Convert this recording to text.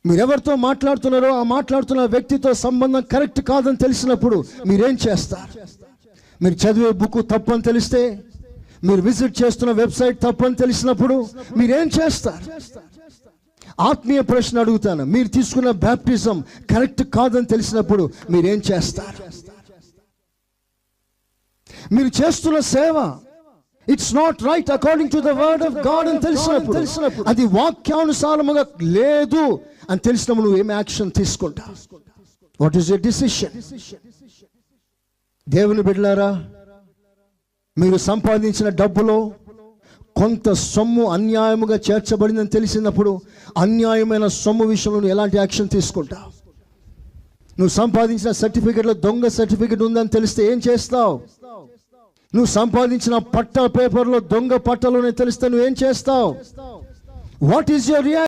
మీరెవరితో మాట్లాడుతున్నారో ఆ మాట్లాడుతున్న వ్యక్తితో సంబంధం కరెక్ట్ కాదని తెలిసినప్పుడు మీరేం చేస్తారు? మీరు చదివే బుక్ తప్పని తెలిస్తే, మీరు విజిట్ చేస్తున్న వెబ్సైట్ తప్పని తెలిసినప్పుడు మీరేం చేస్తారు? ఆత్మీయ ప్రశ్న అడుగుతాను, మీరు తీసుకున్న బ్యాప్టిజం కరెక్ట్ కాదని తెలిసినప్పుడు మీరేం చేస్తారు? మీరు చేస్తున్న సేవ it's not right according to the word of God అని తెలిసినప్పుడు, అది వాక్యానుసారముగా లేదు అని తెలిసినప్పుడు నువ్వు ఏం యాక్షన్ తీసుకుంటావు? What is your decision? దేవుని బిడ్డలారా, మీరు సంపాదించిన డబ్బులో కొంత సొమ్ము అన్యాయముగా చేర్చబడిందని తెలిసినప్పుడు అన్యాయమైన సొమ్ము విషయంలో నువ్వు ఎలాంటి యాక్షన్ తీసుకుంటావు? నువ్వు సంపాదించిన సర్టిఫికెట్లో దొంగ సర్టిఫికెట్ ఉందని తెలిస్తే ఏం చేస్తావు? నువ్వు సంపాదించిన పట్ట పేపర్లో దొంగ పట్టలోనే తెలిస్తే నువ్వేం చేస్తావు? What is your reaction?